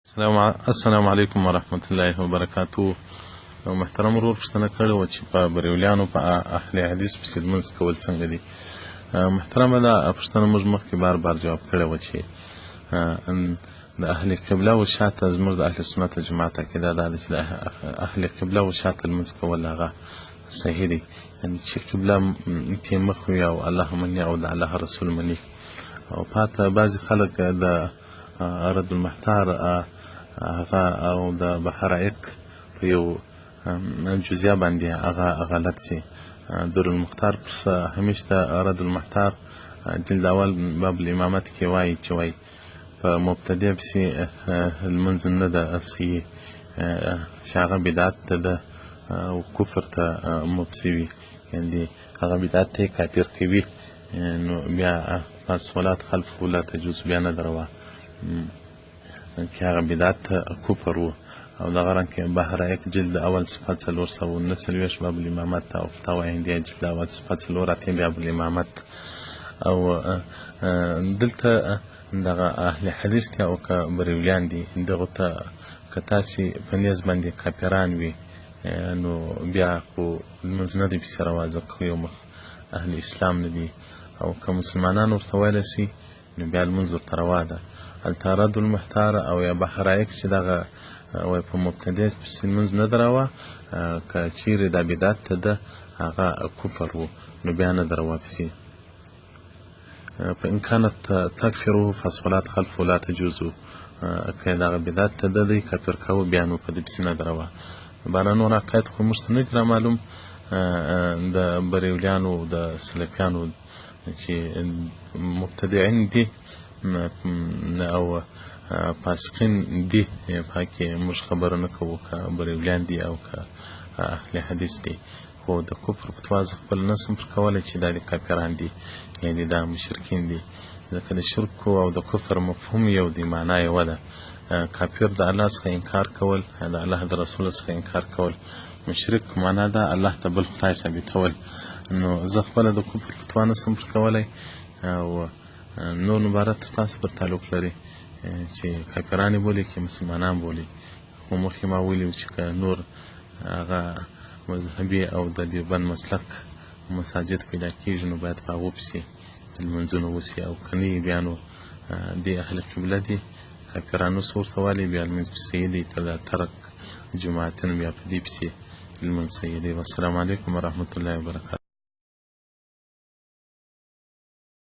السلام علیکم ورحمت الله وبرکاتو. محترم ورور پوښتنه کړې وه چې په بریولیانو په اهل حدیث پسې لمونځ کول څنګه دي. محترمه دا پوښتنه موږ مخکې بار بار جواب کړې وه چې د اهل قبله و شاته زموږ د اهل سنت جماعت عقیده دا ده چې د اهل قبله و شاته لمونځ کول هغه صحیح دی، یعنې چې قبله ته مخ وي او الله مني او د الله رسول مني. او پاته بعضې خلک د رد المحتار هغه او د بحرائق په یو جزیه باندې هغه غلط سي. در المختار پس همیش د رد المحتار جلد اول باب الامامت کې وایي چې وایي په مبتدع پسې لمونځ نه ده صحیح، چې هغه بدعت ته ده او کفر ته مبسي وي، یعنې هغه بدعت ته یې کافر کوي، نو بیا فالصلاة خلفه لا تجوز بیا نه ده روا، که هغه بدعت کفر و. او دغه رنګ بحرائق جلد اول صفحه 449 باب الامامت او فتاوی هندیه جلد اول صفحه 4 باب الامامت. او دلته دغه اهل حدیث دي او که بریولیان دي، دغه ته که تاسې په نیز باندې کافران وي نو بیا خو لمونځ نه دی پسې روا، ځکه یو مخ اهل اسلام نه دي. او که مسلمانان ورته ویلی سي نو بیا لمونځ ورته روا ده. هلته رد المحتار او یا بحرائق چې دغه وایي په مبتدع پسې لمونځ نه ده روا، که چیرې دا بدعت ته ده هغه کفر و، نو بیا نه ده روا پسې. فإن كانت تکفره فالصلاة خلفه لا تجوز، که دغه بدعت ته ده دی کافر کوو بیا نو په دې پسې نه ده روا. بله نور عقاید خو موږ ته نه دي رامعلوم د بریولیانو د سلفیانو چې مبتدعین دي او فاسقین دي، په کې موږ خبره نه کوو که بریولیان دي او که اهل حدیث دي. خو د کفر فتوا زه خپله نه شم کولی چې دا د کافران دي، یعنې دا مشرکین دي، ځکه د شرک او د کفر مفهوم یو دی، معنا یوه ده. کافر د الله څخه انکار کول، د الله د رسول څخه انکار کول. مشرک معنا ده الله ته بل خدای ثابتول. نو زه خپله د کفر فتوا نه شم کولی، او نور مبارک تاسو پر تعلق لري چې کافران یې بولي که مسلمانان بولي. خو مخکې ما ویلي چې که نور هغه مذهبي او د دیوبند مسلک مساجد پیدا کېږي نو باید په هغو پسې لمونځونه وسي، او که نه یې بیا نو دې اهل قبله دي کافرانو څه ورته والي بیا لمونځ پسې صحیح دی، تر دا ترک جماعتونه بیا په دې پسې لمونځ صحیح دی. والسلام علیکم ورحمت الله وبرکاتو.